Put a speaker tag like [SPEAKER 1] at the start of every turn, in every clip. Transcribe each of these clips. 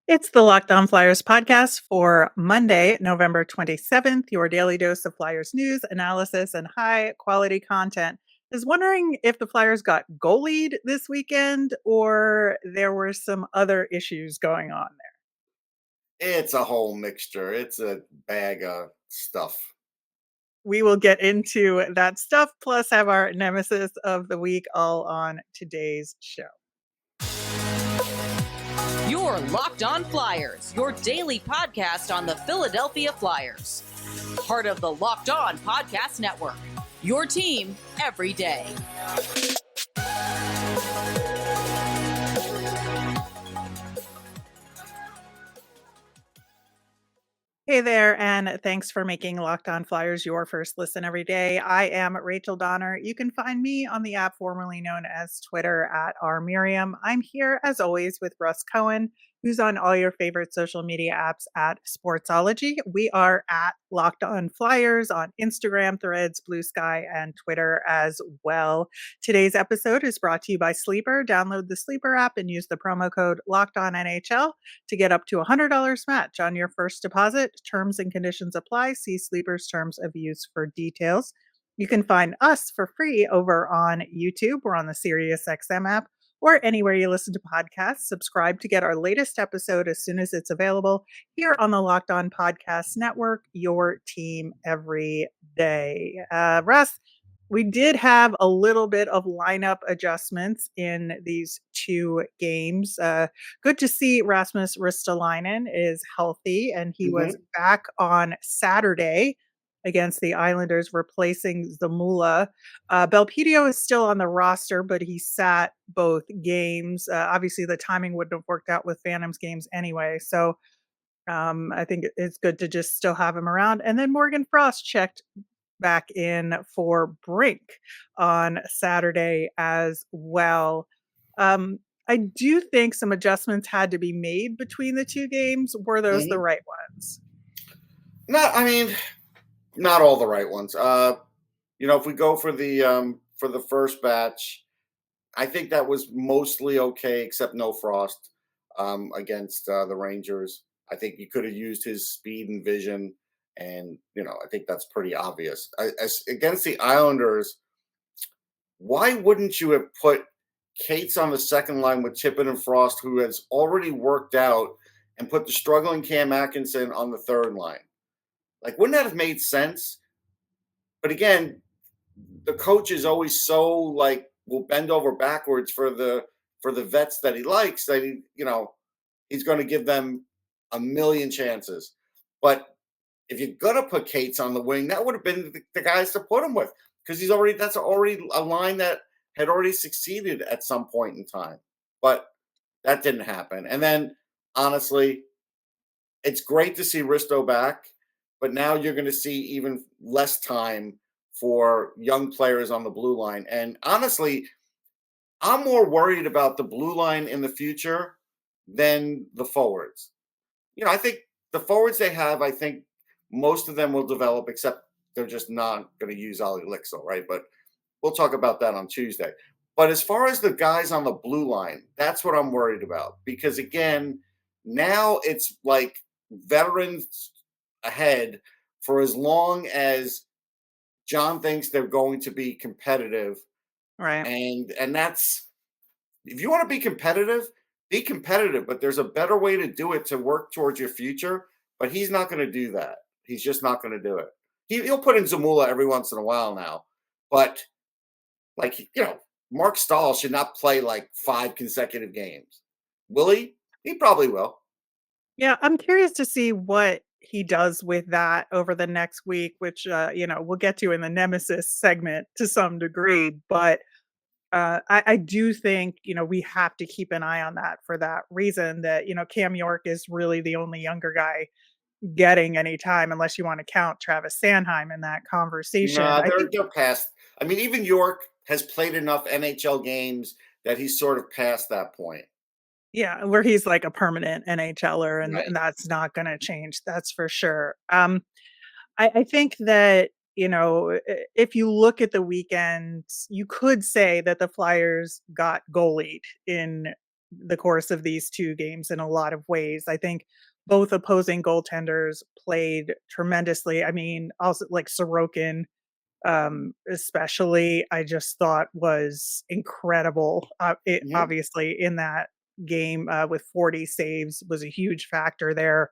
[SPEAKER 1] It's the Locked On Flyers podcast for Monday, November 27th, your daily dose of Flyers news, analysis, and high quality content. Is wondering if the Flyers got goalied this weekend or there were some other issues going on there.
[SPEAKER 2] It's a whole mixture. It's a bag of stuff.
[SPEAKER 1] We will get into that stuff, plus have our Nemesis of the week all on today's show.
[SPEAKER 3] Your Locked On Flyers, your daily podcast on the Philadelphia Flyers. Part of the Locked On Podcast Network. Your team every day.
[SPEAKER 1] Hey there, and thanks for making Locked On Flyers your first listen every day. I am Rachel Donner. You can find me on the app formerly known as Twitter at rmiriam. I'm here, as always, with Russ Cohen, who's on all your favorite social media apps at Sportsology. We are at Locked On Flyers on Instagram, Threads, Blue Sky, and Twitter as well. Today's episode is brought to you by Sleeper. Download the Sleeper app and use the promo code LOCKEDONNHL to get up to $100 match on your first deposit. Terms and conditions apply. See Sleeper's terms of use for details. You can find us for free over on YouTube. We're on the SiriusXM app or anywhere you listen to podcasts. Subscribe to get our latest episode as soon as it's available here on the Locked On Podcast Network, your team every day. Russ, we did have a little bit of lineup adjustments in these two games. Good to see Rasmus Ristolainen is healthy, and he was back on Saturday against the Islanders, replacing Zamula. Belpedio is still on the roster, but he sat both games. Obviously, the timing wouldn't have worked out with Phantoms games anyway, so I think it's good to just still have him around. And then Morgan Frost checked back in for Brink on Saturday as well. I do think some adjustments had to be made between the two games. Were those the right ones?
[SPEAKER 2] Not all the right ones. If we go for the first batch, I think that was mostly okay, except no Frost against the Rangers. I think he could have used his speed and vision, and I think that's pretty obvious. As against the Islanders, why wouldn't you have put Cates on the second line with Tippett and Frost, who has already worked out, and put the struggling Cam Atkinson on the third line? Like, wouldn't that have made sense? But again, the coach is always so will bend over backwards for the vets that he likes that he's going to give them a million chances. But if you're gonna put Cates on the wing, that would have been the guys to put him with, because that's already a line that had already succeeded at some point in time. But that didn't happen. And then honestly, it's great to see Risto back. But now you're going to see even less time for young players on the blue line. And honestly, I'm more worried about the blue line in the future than the forwards. I think the forwards they have, I think most of them will develop, except they're just not going to use Ollie Lixel, right? But we'll talk about that on Tuesday. But as far as the guys on the blue line, that's what I'm worried about. Because again, now it's like veterans ahead for as long as John thinks they're going to be competitive.
[SPEAKER 1] Right.
[SPEAKER 2] And that's, if you want to be competitive, but there's a better way to do it to work towards your future. But he's not going to do that. He's just not going to do it. He'll put in Zamula every once in a while now. But Mark Stahl should not play 5 consecutive games. Will he? He probably will.
[SPEAKER 1] Yeah, I'm curious to see what he does with that over the next week, which we'll get to in the Nemesis segment to some degree. But I do think we have to keep an eye on that for that reason that Cam York is really the only younger guy getting any time, unless you want to count Travis Sanheim in that conversation.
[SPEAKER 2] No, they're past. I mean, even York has played enough NHL games that he's sort of past that point.
[SPEAKER 1] Yeah, where he's like a permanent NHLer, and,
[SPEAKER 2] Right.
[SPEAKER 1] and that's not going to change. That's for sure. I think that, if you look at the weekend, you could say that the Flyers got goalied in the course of these 2 games in a lot of ways. I think both opposing goaltenders played tremendously. I mean, also, like, Sorokin, especially, I just thought was incredible. It
[SPEAKER 2] Mhm.
[SPEAKER 1] obviously in that game, with 40 saves was a huge factor there.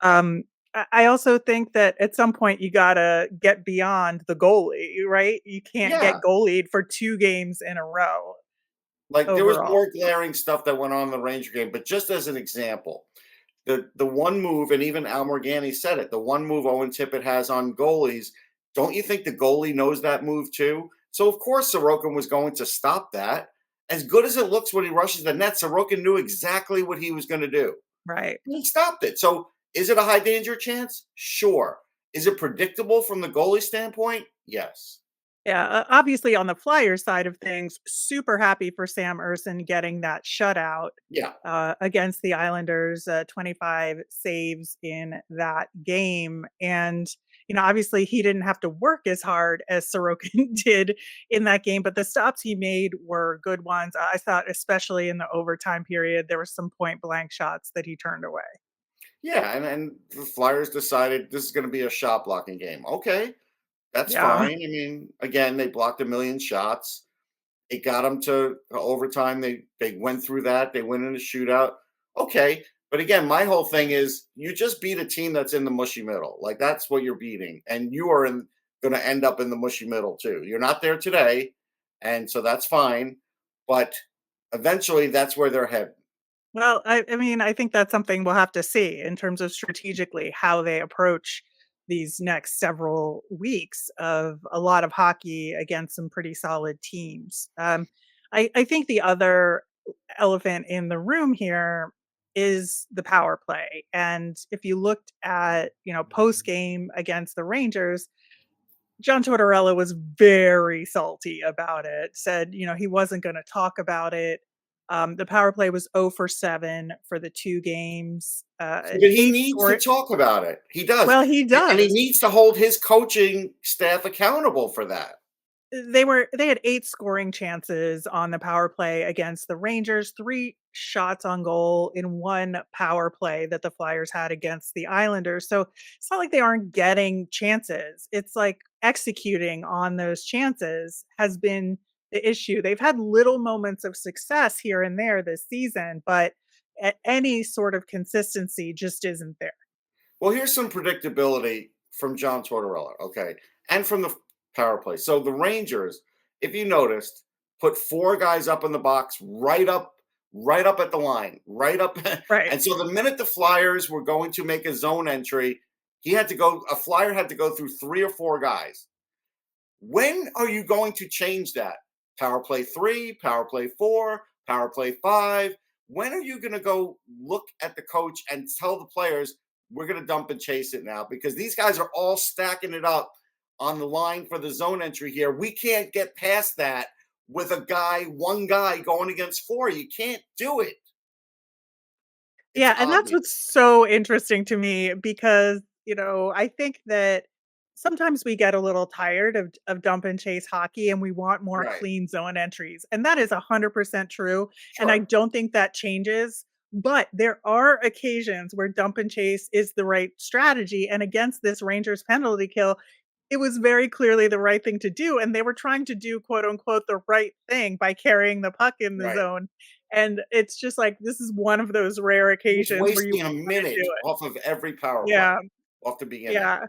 [SPEAKER 1] Um, I also think that at some point you gotta get beyond the goalie, right? You can't
[SPEAKER 2] Yeah.
[SPEAKER 1] get goalied for 2 games in a row
[SPEAKER 2] Like, there was
[SPEAKER 1] overall.
[SPEAKER 2] more glaring stuff that went on in the Ranger game, but just as an example, the one move, and even Al Morganti said it, the one move Owen Tippett has on goalies, don't you think the goalie knows that move too? So of course Sorokin was going to stop that. As good as it looks when he rushes the net, Sorokin knew exactly what he was going to do.
[SPEAKER 1] Right.
[SPEAKER 2] And he stopped it. So is it a high danger chance? Sure. Is it predictable from the goalie standpoint? Yes.
[SPEAKER 1] Yeah, obviously on the Flyers side of things, super happy for Sam Ersson getting that shutout
[SPEAKER 2] Yeah.
[SPEAKER 1] against the Islanders, 25 saves in that game. And, obviously he didn't have to work as hard as Sorokin did in that game, but the stops he made were good ones. I thought, especially in the overtime period, there were some point blank shots that he turned away.
[SPEAKER 2] Yeah. And the Flyers decided this is going to be a shot blocking game. Okay. That's
[SPEAKER 1] Yeah.
[SPEAKER 2] fine. I mean, again, they blocked a million shots. It got them to overtime. They went through that. They went in a shootout. Okay, but again, my whole thing is you just beat a team that's in the mushy middle. Like that's what you're beating, and you are going to end up in the mushy middle too. You're not there today, and so that's fine. But eventually, that's where they're heading.
[SPEAKER 1] Well, I mean, I think that's something we'll have to see in terms of strategically how they approach these next several weeks of a lot of hockey against some pretty solid teams. I think the other elephant in the room here is the power play. And if you looked at, post game against the Rangers, John Tortorella was very salty about it, said, he wasn't gonna talk about it. The power play was 0 for 7 for the 2 games,
[SPEAKER 2] But he
[SPEAKER 1] 8
[SPEAKER 2] needs to
[SPEAKER 1] score.
[SPEAKER 2] talk about it. He does,
[SPEAKER 1] Well, he
[SPEAKER 2] and he
[SPEAKER 1] does.
[SPEAKER 2] needs to hold his coaching staff accountable for that.
[SPEAKER 1] They had 8 scoring chances on the power play against the Rangers, 3 shots on goal in 1 power play that the Flyers had against the Islanders. So, it's not like they aren't getting chances. It's like executing on those chances has been the issue. They've had little moments of success here and there this season, but any sort of consistency just isn't there.
[SPEAKER 2] Well, here's some predictability from John Tortorella, okay, and from the power play. So the Rangers, if you noticed, put 4 guys up in the box, right up at the line, right up.
[SPEAKER 1] Right.
[SPEAKER 2] And so the minute the Flyers were going to make a zone entry, a Flyer had to go through 3 or 4 guys. When are you going to change that? Power play 3, power play 4, power play 5. When are you going to go look at the coach and tell the players, we're going to dump and chase it now? Because these guys are all stacking it up on the line for the zone entry here. We can't get past that with one guy going against 4. You can't do it. It's
[SPEAKER 1] Yeah, and that's
[SPEAKER 2] obvious.
[SPEAKER 1] what's so interesting to me because, I think that sometimes we get a little tired of dump and chase hockey and we want more
[SPEAKER 2] Right.
[SPEAKER 1] clean zone entries. And that is 100% true. And I
[SPEAKER 2] Sure.
[SPEAKER 1] don't think that changes. But there are occasions where dump and chase is the right strategy. And against this Rangers penalty kill, it was very clearly the right thing to do. And they were trying to do, quote unquote, the right thing by carrying the puck in the
[SPEAKER 2] Right.
[SPEAKER 1] zone. And it's just like, this is one of those rare
[SPEAKER 2] He was
[SPEAKER 1] occasions where you
[SPEAKER 2] wasting a
[SPEAKER 1] wanna do
[SPEAKER 2] minute
[SPEAKER 1] it.
[SPEAKER 2] off of every power play,
[SPEAKER 1] Yeah,
[SPEAKER 2] off the beginning.
[SPEAKER 1] yeah.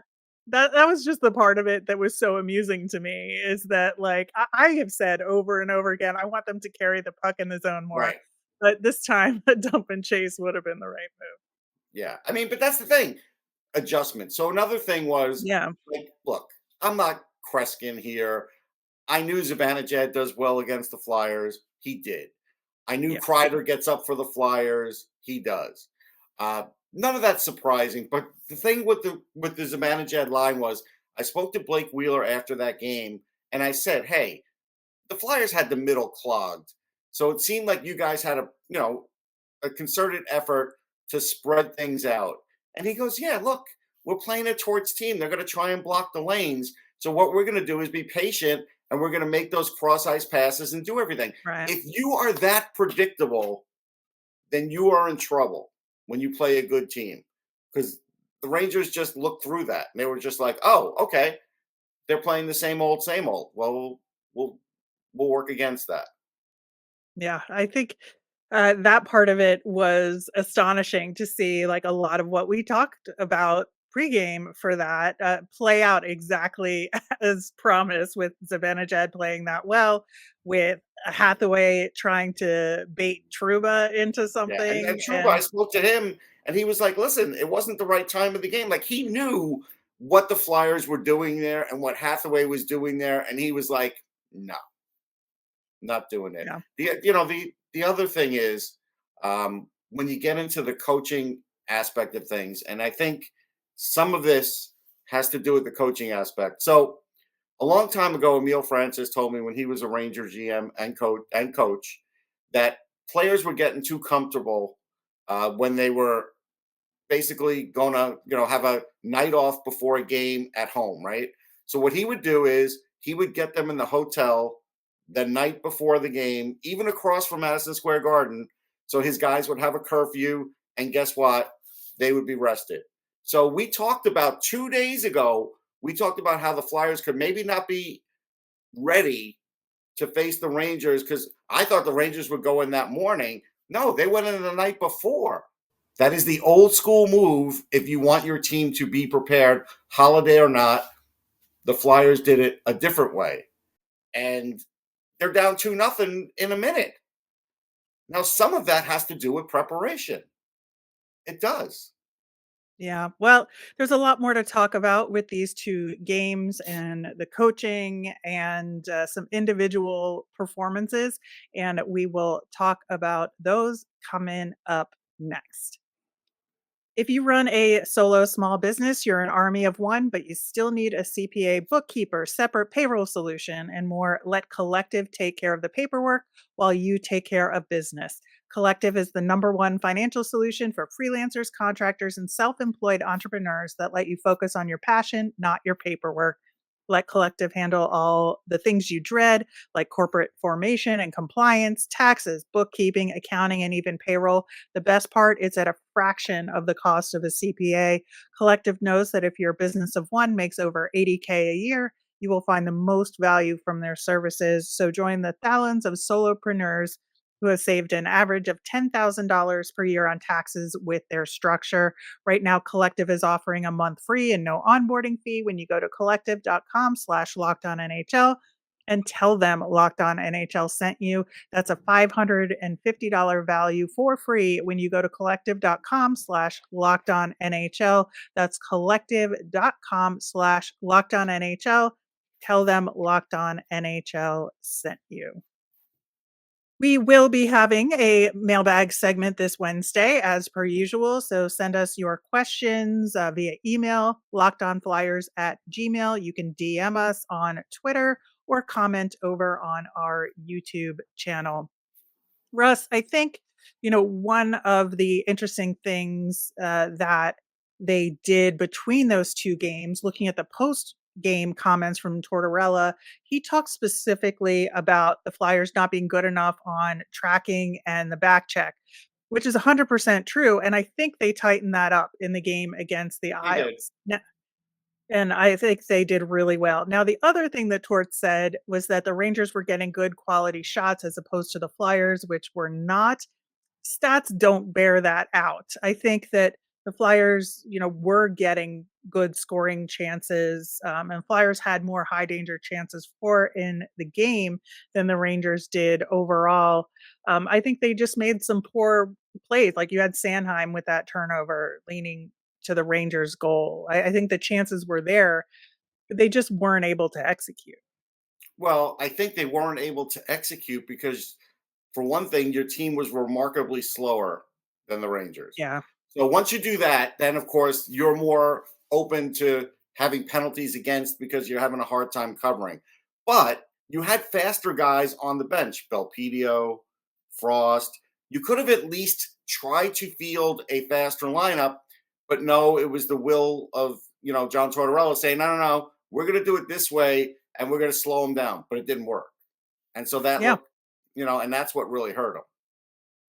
[SPEAKER 1] That was just the part of it that was so amusing to me, is that, like, I have said over and over again, I want them to carry the puck in the zone more,
[SPEAKER 2] Right.
[SPEAKER 1] but this time, a dump and chase would have been the right move.
[SPEAKER 2] Yeah. I mean, but that's the thing. Adjustment. So another thing was,
[SPEAKER 1] Yeah,
[SPEAKER 2] like, look, I'm not Kreskin here. I knew Zibanejad does well against the Flyers. He did. I knew
[SPEAKER 1] yeah.
[SPEAKER 2] Kreider gets up for the Flyers. He does. Uh, None of that's surprising. But the thing with the Zibanejad line was, I spoke to Blake Wheeler after that game, and I said, "Hey, the Flyers had the middle clogged, so it seemed like you guys had a concerted effort to spread things out." And he goes, "Yeah, look, we're playing a towards team. They're going to try and block the lanes. So what we're going to do is be patient and we're going to make those cross ice passes and do everything."
[SPEAKER 1] Right.
[SPEAKER 2] If you are that predictable, then you are in trouble when you play a good team, because the Rangers just looked through that and they were just like, oh, okay, they're playing the same old, same old. Well, we'll we'll work against that.
[SPEAKER 1] Yeah, I think that part of it was astonishing to see, like, a lot of what we talked about pregame for that play out exactly as promised, with Zibanejad playing that well, with Hathaway trying to bait Truba into
[SPEAKER 2] Yeah, and
[SPEAKER 1] something,
[SPEAKER 2] Trouba, I
[SPEAKER 1] and
[SPEAKER 2] spoke to him, and he was like, "Listen, it wasn't the right time of the game." Like he knew what the Flyers were doing there and what Hathaway was doing there, and he was like, "No, not doing it."
[SPEAKER 1] yeah,
[SPEAKER 2] The other thing is, when you get into the coaching aspect of things, and I think some of this has to do with the coaching aspect. So a long time ago, Emil Francis told me when he was a Ranger GM and coach that players were getting too comfortable when they were basically going to have a night off before a game at home, right? So what he would do is he would get them in the hotel the night before the game, even across from Madison Square Garden, so his guys would have a curfew, and guess what? They would be rested. So we talked about 2 days ago. We talked about how the Flyers could maybe not be ready to face the Rangers, because I thought the Rangers would go in that morning. No, they went in the night before. That is the old school move if you want your team to be prepared, holiday or not. The Flyers did it a different way. And they're down 2-0 in a minute. Now, some of that has to do with preparation. It does.
[SPEAKER 1] yeah. Well, there's a lot more to talk about with these two games and the coaching and some individual performances, and we will talk about those coming up next. If you run a solo small business, you're an army of one, but you still need a CPA, bookkeeper, separate payroll solution, and more. Let Collective take care of the paperwork while you take care of business. Collective is the number one financial solution for freelancers, contractors, and self employed entrepreneurs that let you focus on your passion, not your paperwork. Let Collective handle all the things you dread, like corporate formation and compliance, taxes, bookkeeping, accounting, and even payroll. The best part is at a fraction of the cost of a CPA. Collective knows that if your business of one makes over 80K a year, you will find the most value from their services. So join the thousands of solopreneurs who have saved an average of $10,000 per year on taxes with their structure. Right now, Collective is offering a month free and no onboarding fee when you go to collective.com/lockedonnhl and tell them Locked On NHL sent you. That's a $550 value for free when you go to collective.com/lockedonnhl. That's collective.com/lockedonnhl. Tell them Locked On NHL sent you. We will be having a mailbag segment this Wednesday, as per usual. So send us your questions via email, lockedonflyers@gmail. You can DM us on Twitter or comment over on our YouTube channel. Russ, I think, one of the interesting things that they did between those two games, looking at the post game comments from Tortorella, he talked specifically about the Flyers not being good enough on tracking and the back check, which is 100% true. And I think they tightened that up in the game against the
[SPEAKER 2] They did.
[SPEAKER 1] Isles. And I think they did really well. Now, the other thing that Tort said was that the Rangers were getting good quality shots as opposed to the Flyers, which were not. Stats don't bear that out. I think that the Flyers, were getting good scoring chances, and Flyers had more high danger chances for in the game than the Rangers did overall. I think they just made some poor plays. Like you had Sanheim with that turnover leaning to the Rangers' goal. I think the chances were there, but they just weren't able to execute.
[SPEAKER 2] Well, I think they weren't able to execute because, for one thing, your team was remarkably slower than the Rangers.
[SPEAKER 1] Yeah.
[SPEAKER 2] So once you do that, then of course you're more open to having penalties against because you're having a hard time covering. But you had faster guys on the bench, Belpedio, Frost. You could have at least tried to field a faster lineup, but no, it was the will of John Tortorella saying, no, no, no, we're going to do it this way and we're going to slow them down. But it didn't work, and so that
[SPEAKER 1] Yeah.
[SPEAKER 2] looked, and that's what really hurt them.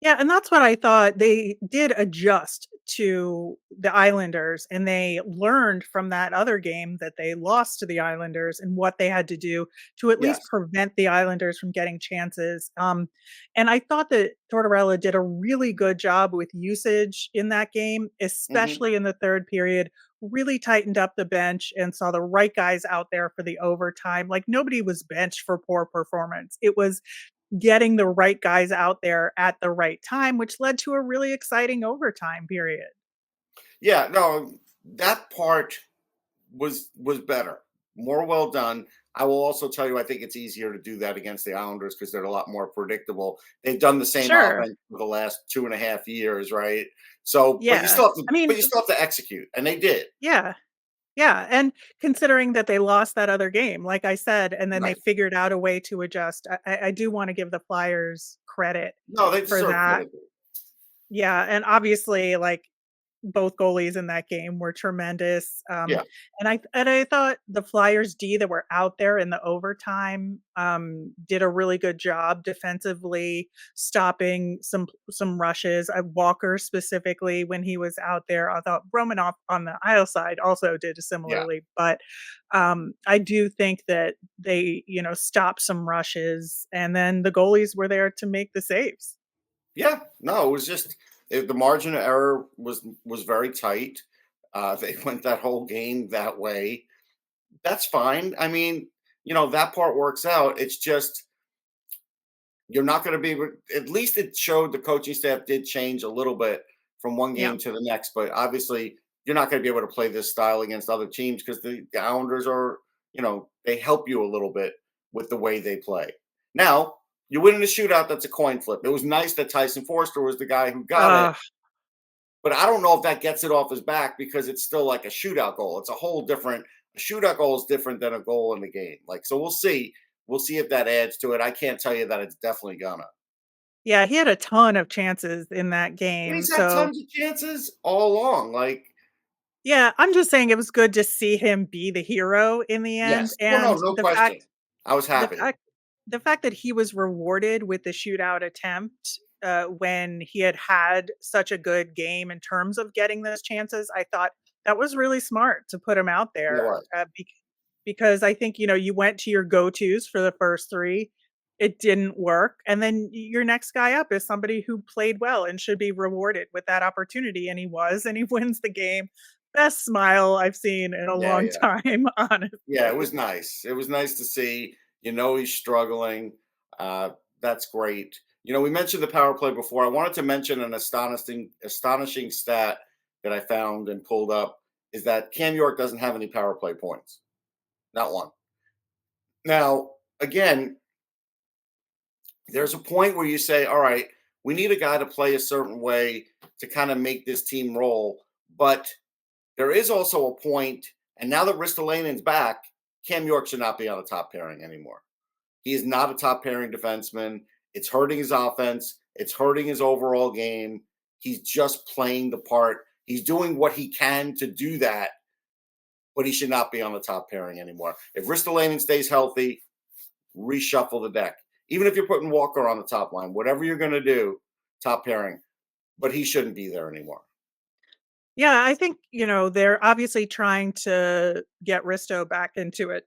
[SPEAKER 1] Yeah, and that's what I thought. They did adjust to the Islanders, and they learned from that other game that they lost to the Islanders and what they had to do to at least
[SPEAKER 2] Yes.
[SPEAKER 1] prevent the Islanders from getting chances. And I thought that Tortorella did a really good job with usage in that game,
[SPEAKER 2] Hmm.
[SPEAKER 1] especially in the third period. Really tightened up the bench and saw the right guys out there for the overtime. Like nobody was benched for poor performance. It was getting the right guys out there at the right time, which led to a really exciting overtime period.
[SPEAKER 2] Yeah, no, that part was better, more well done. I will also tell you, I think it's easier to do that against the Islanders because they're a lot more predictable. They've done the same
[SPEAKER 1] Sure.
[SPEAKER 2] offense for the last 2.5 years, right? So, but you
[SPEAKER 1] Yeah.
[SPEAKER 2] still have to,
[SPEAKER 1] I mean,
[SPEAKER 2] but you still have to execute, and they did.
[SPEAKER 1] yeah. Yeah. And considering that they lost that other game, like I said, and then they
[SPEAKER 2] Right?
[SPEAKER 1] figured out a way to adjust, I do want to give the Flyers credit
[SPEAKER 2] No, they
[SPEAKER 1] for
[SPEAKER 2] deserve
[SPEAKER 1] that.
[SPEAKER 2] credit.
[SPEAKER 1] Yeah. And obviously, like, both goalies in that game were tremendous.
[SPEAKER 2] Yeah,
[SPEAKER 1] And I thought the Flyers D that were out there in the overtime did a really good job defensively, stopping some rushes. Walker specifically when he was out there, I thought Romanoff on the Isle side also did
[SPEAKER 2] yeah,
[SPEAKER 1] similarly. But I do think that they stopped some rushes, and then the goalies were there to make the saves.
[SPEAKER 2] yeah. No, it was just the margin of error was very tight. They went that whole game that way. That's fine. I mean, that part works out. It's just you're not going to be at least it showed the coaching staff did change a little bit from one
[SPEAKER 1] Yeah.
[SPEAKER 2] game to the next, but obviously you're not going to be able to play this style against other teams because the Islanders are, they help you a little bit with the way they play. Now, you win in a shootout, that's a coin flip. It was nice that Tyson Foerster was the guy who got it,
[SPEAKER 1] Uh,
[SPEAKER 2] but I don't know if that gets it off his back because it's still like a shootout goal. It's a whole different a shootout goal is different than a goal in the game. Like, so we'll see. We'll see if that adds to it. I can't tell you that it's definitely gonna.
[SPEAKER 1] yeah, he had a ton of chances in that
[SPEAKER 2] And
[SPEAKER 1] game.
[SPEAKER 2] he's had
[SPEAKER 1] So
[SPEAKER 2] tons of chances all along. Like,
[SPEAKER 1] yeah, I'm just saying it was good to see him be the hero in the end,
[SPEAKER 2] yes. Well, no,
[SPEAKER 1] and
[SPEAKER 2] no
[SPEAKER 1] the
[SPEAKER 2] question. I was
[SPEAKER 1] the
[SPEAKER 2] happy.
[SPEAKER 1] fact the fact that he was rewarded with the shootout attempt, when he had such a good game in terms of getting those chances, I thought that was really smart to put him out
[SPEAKER 2] It
[SPEAKER 1] there,
[SPEAKER 2] was.
[SPEAKER 1] because I think, you went to your go-tos for the first 3, it didn't work, and then your next guy up is somebody who played well and should be rewarded with that opportunity, and he was, and he wins the game. Best smile I've seen in a
[SPEAKER 2] Yeah,
[SPEAKER 1] long
[SPEAKER 2] yeah.
[SPEAKER 1] time,
[SPEAKER 2] Yeah, it
[SPEAKER 1] honestly.
[SPEAKER 2] was nice. It was nice to see. He's struggling. Uh, that's great. We mentioned the power play before. I wanted to mention an astonishing stat that I found and pulled up is that Cam York doesn't have any power play points. Not one. Now, again, there's a point where you say, all right, we need a guy to play a certain way to kind of make this team roll. But there is also a point, and now that Ristolainen's back, Cam York should not be on a top pairing anymore. He is not a top pairing defenseman. It's hurting his offense. It's hurting his overall game. He's just playing the part. He's doing what he can to do that, but he should not be on the top pairing anymore. If Ristolainen stays healthy, reshuffle the deck. Even if you're putting Walker on the top line, whatever you're going to do, top pairing, but he shouldn't be there anymore.
[SPEAKER 1] Yeah, I think, they're obviously trying to get Risto back into it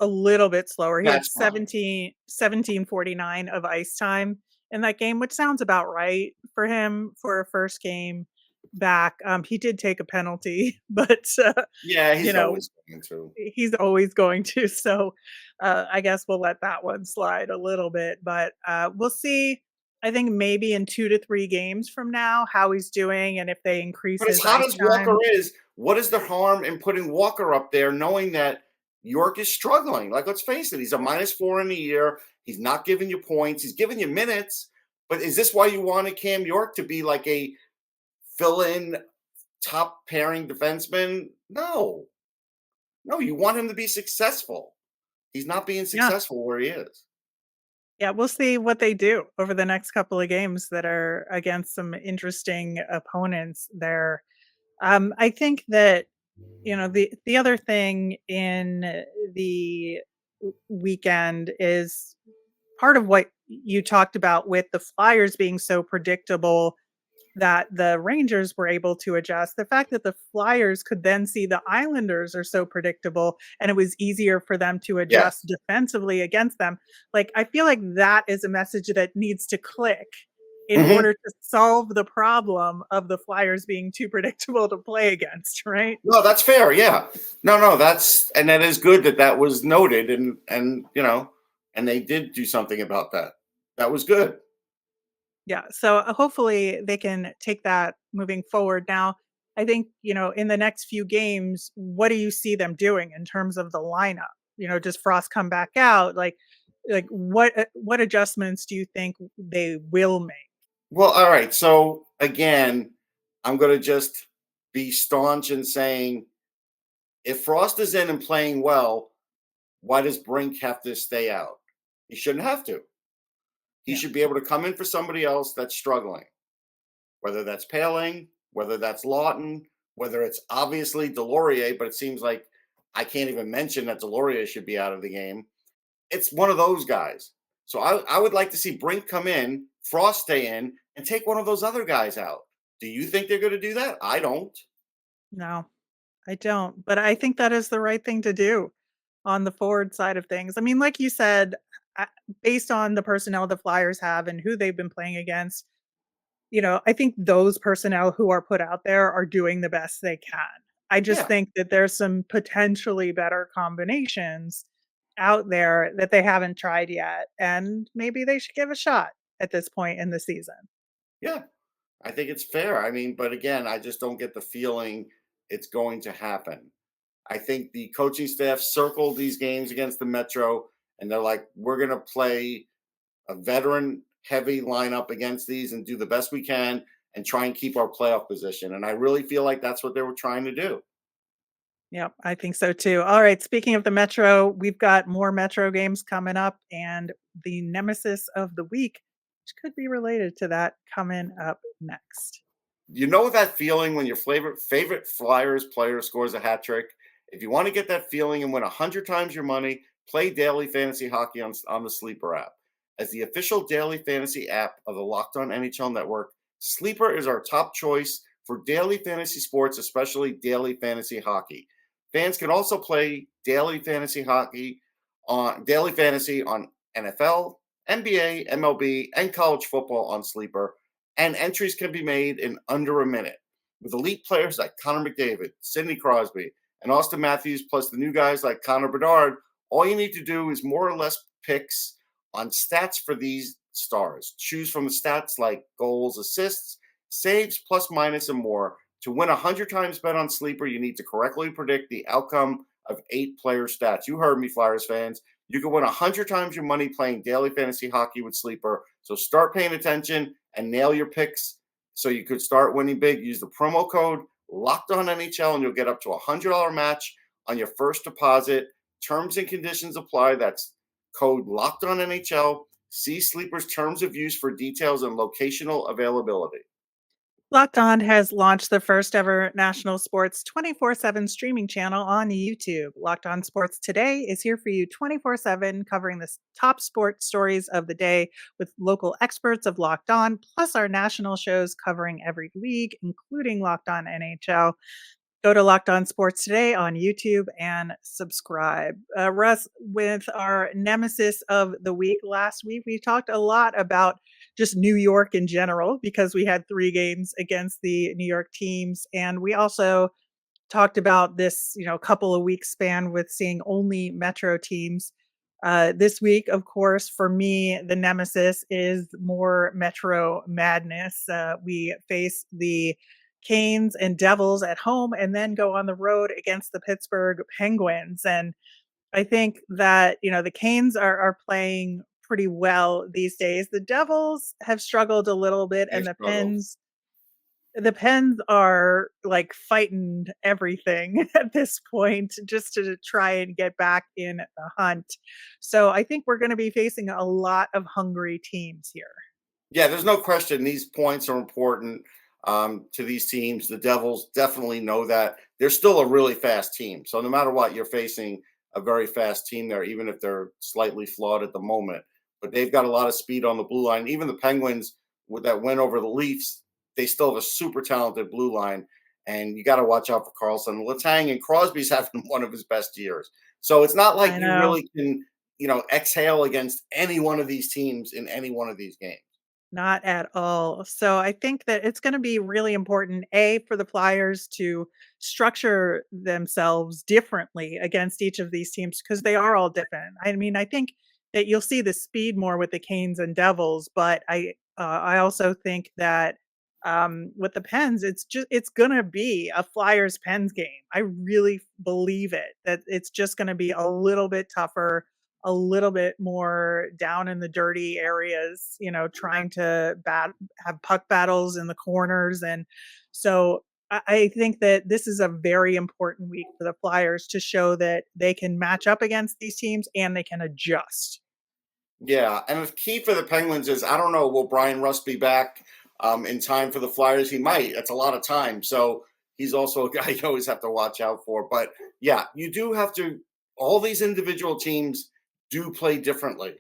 [SPEAKER 1] a little bit slower. He had
[SPEAKER 2] That's fine.
[SPEAKER 1] 1749 of ice time in that game, which sounds about right for him for a first game back. He did take a penalty, but,
[SPEAKER 2] Yeah,
[SPEAKER 1] you
[SPEAKER 2] he's
[SPEAKER 1] know,
[SPEAKER 2] always going to.
[SPEAKER 1] he's always going to. So, I guess we'll let that one slide a little bit, but, we'll see. I think maybe in 2 to 3 games from now how he's doing and if they increase
[SPEAKER 2] But as
[SPEAKER 1] his
[SPEAKER 2] hot
[SPEAKER 1] ice
[SPEAKER 2] as Walker
[SPEAKER 1] time.
[SPEAKER 2] is, what is the harm in putting Walker up there knowing that York is struggling? Like, let's face it, he's a -4 in the year. He's not giving you points. He's giving you minutes. But is this why you wanted Cam York to be like a fill-in top pairing defenseman? No. No, you want him to be successful. He's not being
[SPEAKER 1] Yeah.
[SPEAKER 2] successful where he is.
[SPEAKER 1] Yeah, we'll see what they do over the next couple of games that are against some interesting opponents there. I think that, the other thing in the weekend is part of what you talked about with the Flyers being so predictable that the Rangers were able to adjust. The fact that the Flyers could then see the Islanders are so predictable and it was easier for them to
[SPEAKER 2] Yes.
[SPEAKER 1] adjust defensively against them. Like, I feel like that is a message that needs to click in
[SPEAKER 2] Mhm.
[SPEAKER 1] order to solve the problem of the Flyers being too predictable to play against, right?
[SPEAKER 2] No, that's fair. Yeah. No, that is good that that was noted and and they did do something about that. That was good.
[SPEAKER 1] Yeah. So hopefully they can take that moving forward. Now, I think, in the next few games, what do you see them doing in terms of the lineup? Does Frost come back out? Like what adjustments do you think they will make?
[SPEAKER 2] Well, all right. So again, I'm going to just be staunch in saying if Frost is in and playing well, why does Brink have to stay out? He shouldn't have to. He
[SPEAKER 1] Yeah.
[SPEAKER 2] should be able to come in for somebody else that's struggling, whether that's Paling, whether that's Lawton, whether it's obviously Delorier, but it seems like I can't even mention that Delorier should be out of the game. It's one of those guys. So I would like to see Brink come in, Frost stay in, and take one of those other guys out. Do you think they're going to do that? I don't.
[SPEAKER 1] No, I don't. But I think that is the right thing to do on the forward side of things. I mean, like you said, uh, based on the personnel the Flyers have and who they've been playing against, I think those personnel who are put out there are doing the best they can. I just
[SPEAKER 2] Yeah,
[SPEAKER 1] think that there's some potentially better combinations out there that they haven't tried yet, and maybe they should give a shot at this point in the season.
[SPEAKER 2] yeah. I think it's fair. I mean, but again, I just don't get the feeling it's going to happen. I think the coaching staff circled these games against the Metro, and they're like, we're going to play a veteran heavy lineup against these and do the best we can and try and keep our playoff position. And I really feel like that's what they were trying to do.
[SPEAKER 1] Yep, I think so too. All right, speaking of the Metro, we've got more Metro games coming up, and the Nemesis of the week, which could be related to that, coming up next.
[SPEAKER 2] You know that feeling when your favorite Flyers player scores a hat trick? If you want to get that feeling and win 100 times your money, play daily fantasy hockey on the Sleeper app. As the official daily fantasy app of the Locked On NHL Network, Sleeper is our top choice for daily fantasy sports, especially daily fantasy hockey. Fans can also play daily fantasy on NFL, NBA, MLB, and college football on Sleeper, and entries can be made in under a minute. With elite players like Connor McDavid, Sidney Crosby, and Austin Matthews, plus the new guys like Connor Bedard, all you need to do is more or less picks on stats for these stars. Choose from the stats like goals, assists, saves, plus, minus, and more. To win 100 times bet on Sleeper, you need to correctly predict the outcome of 8 player stats. You heard me, Flyers fans. You can win 100 times your money playing daily fantasy hockey with Sleeper. So start paying attention and nail your picks so you could start winning big. Use the promo code LOCKEDONNHL and you'll get up to a $100 match on your first deposit. Terms and conditions apply. That's code LOCKEDONNHL. See Sleeper's terms of use for details and locational availability.
[SPEAKER 1] Locked On has launched the first ever national sports 24/7 streaming channel on YouTube. Locked On Sports Today is here for you 24/7, covering the top sports stories of the day with local experts of Locked On, plus our national shows covering every league, including Locked On NHL. Go to Locked On Sports Today on YouTube and subscribe. Russ, with our nemesis of the week last week, we talked a lot about just New York in general because we had 3 games against the New York teams. And we also talked about this, couple of weeks span with seeing only Metro teams. This week, of course, for me, the nemesis is more Metro madness. We face the Canes and Devils at home and then go on the road against the Pittsburgh Penguins. And I think that, the Canes are playing pretty well these days. The Devils have struggled a little bit,
[SPEAKER 2] They've
[SPEAKER 1] and the
[SPEAKER 2] struggled.
[SPEAKER 1] Pens are like fighting everything at this point just to try and get back in the hunt. So I think we're going to be facing a lot of hungry teams here.
[SPEAKER 2] Yeah, there's no question these points are important to these teams. The Devils definitely know that. They're still a really fast team. So no matter what, you're facing a very fast team there, even if they're slightly flawed at the moment. but they've got a lot of speed on the blue line. Even the Penguins with that win over the Leafs, they still have a super talented blue line. And you got to watch out for Carlson. Letang and Crosby's having one of his best years. So it's not like
[SPEAKER 1] I
[SPEAKER 2] you
[SPEAKER 1] know.
[SPEAKER 2] really can, exhale against any one of these teams in any one of these games.
[SPEAKER 1] Not at all. So I think that it's going to be really important, A, for the Flyers to structure themselves differently against each of these teams because they are all different. I mean, I think that you'll see the speed more with the Canes and Devils, but I also think that with the Pens, it's gonna be a Flyers Pens game. I really believe it that it's just gonna be a little bit tougher, a little bit more down in the dirty areas, trying to have puck battles in the corners. And so I think that this is a very important week for the Flyers to show that they can match up against these teams and they can adjust.
[SPEAKER 2] Yeah, and the key for the Penguins is I don't know, will Brian Rust be back in time for the Flyers? He might. That's a lot of time. So he's also a guy you always have to watch out for. But yeah, you do have to. All these individual teams do play differently.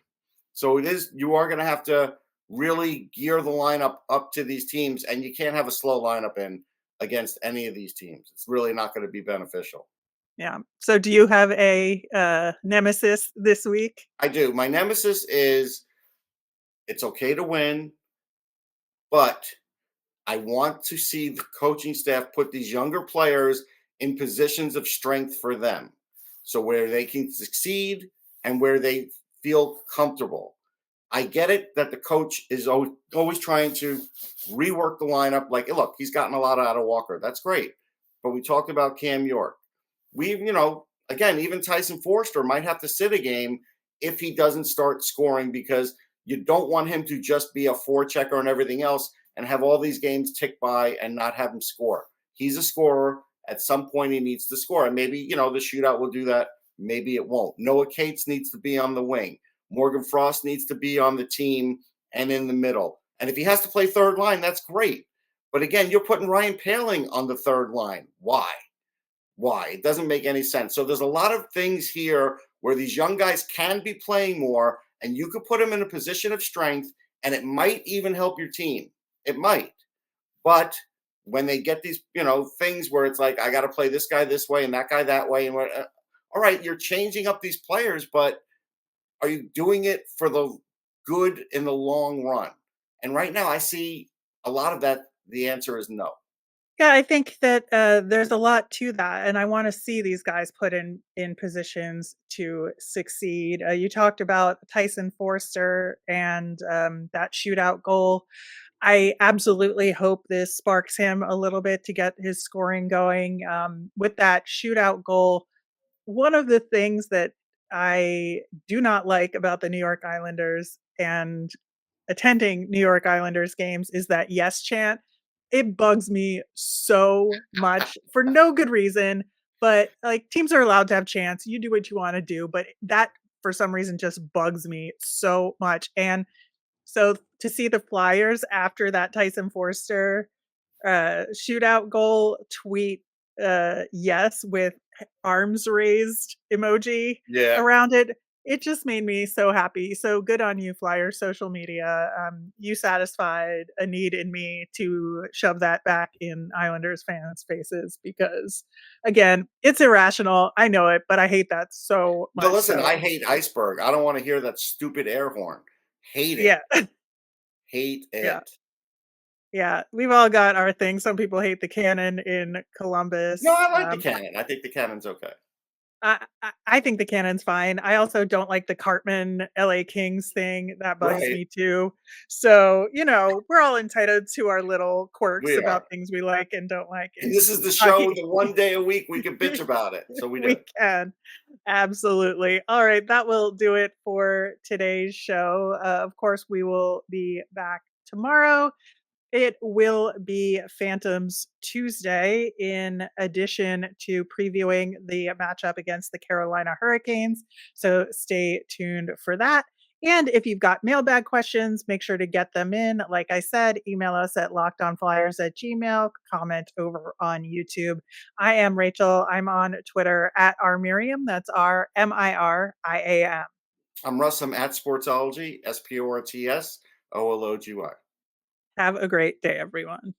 [SPEAKER 2] So you are going to have to really gear the lineup up to these teams, and you can't have a slow lineup in against any of these teams. It's really not going to be beneficial.
[SPEAKER 1] Yeah. So do you have a nemesis this week?
[SPEAKER 2] I do. My nemesis is it's okay to win, but I want to see the coaching staff put these younger players in positions of strength for them. So where they can succeed and where they feel comfortable. I get it that the coach is always trying to rework the lineup. Like, look, he's gotten a lot out of Walker. That's great. But we talked about Cam York. Again, even Tyson Foerster might have to sit a game if he doesn't start scoring because you don't want him to just be a forechecker and everything else and have all these games tick by and not have him score. He's a scorer. At some point, he needs to score. And maybe, the shootout will do that. Maybe it won't. Noah Cates needs to be on the wing. Morgan Frost needs to be on the team and in the middle. And if he has to play third line, that's great. But again, you're putting Ryan Poehling on the third line. Why? It doesn't make any sense. So there's a lot of things here where these young guys can be playing more, and you could put them in a position of strength, and it might even help your team. It might. But when they get these, things where it's like, I got to play this guy this way and that guy that way, and all right, you're changing up these players, but are you doing it for the good in the long run? And right now, I see a lot of that. The answer is no.
[SPEAKER 1] Yeah, I think that there's a lot to that, and I want to see these guys put in positions to succeed. You talked about Tyson Foerster and that shootout goal. I absolutely hope this sparks him a little bit to get his scoring going. With that shootout goal, one of the things that I do not like about the New York Islanders and attending New York Islanders games is that yes chant. It bugs me so much for no good reason, but like teams are allowed to have chants. You do what you want to do, but that for some reason just bugs me so much. And so to see the Flyers after that Tyson Foerster shootout goal tweet yes with arms raised emoji
[SPEAKER 2] Yeah.
[SPEAKER 1] around it, it just made me so happy. So good on you, Flyers social media. You satisfied a need in me to shove that back in Islanders fans' faces because, again, it's irrational. I know it, but I hate that so
[SPEAKER 2] No,
[SPEAKER 1] much.
[SPEAKER 2] listen, I
[SPEAKER 1] So
[SPEAKER 2] hate Iceberg. I don't want to hear that stupid air horn. Hate it.
[SPEAKER 1] yeah,
[SPEAKER 2] Hate
[SPEAKER 1] yeah.
[SPEAKER 2] it.
[SPEAKER 1] Yeah, we've all got our thing. Some people hate the cannon in
[SPEAKER 2] No,
[SPEAKER 1] Columbus.
[SPEAKER 2] I like the cannon. I think the cannon's okay.
[SPEAKER 1] I think the cannon's fine. I also don't like the Cartman LA Kings thing. That bugs
[SPEAKER 2] Right.
[SPEAKER 1] me too. So, we're all entitled to our little quirks
[SPEAKER 2] We
[SPEAKER 1] about
[SPEAKER 2] are.
[SPEAKER 1] things we like and don't like
[SPEAKER 2] And
[SPEAKER 1] in
[SPEAKER 2] this is the show
[SPEAKER 1] hockey.
[SPEAKER 2] the one day a week we can bitch about it. So we
[SPEAKER 1] We
[SPEAKER 2] do.
[SPEAKER 1] can. Absolutely. All right. That will do it for today's show. Of course, we will be back tomorrow. It will be Phantoms Tuesday, in addition to previewing the matchup against the Carolina Hurricanes. So stay tuned for that. And if you've got mailbag questions, make sure to get them in. Like I said, email us at lockedonflyers@gmail, comment over on YouTube. I am Rachel. I'm on Twitter at rmiriam. That's RMIRIAM.
[SPEAKER 2] I'm Russ. I'm at Sportsology, SPORTSOLOGY.
[SPEAKER 1] Have a great day, everyone.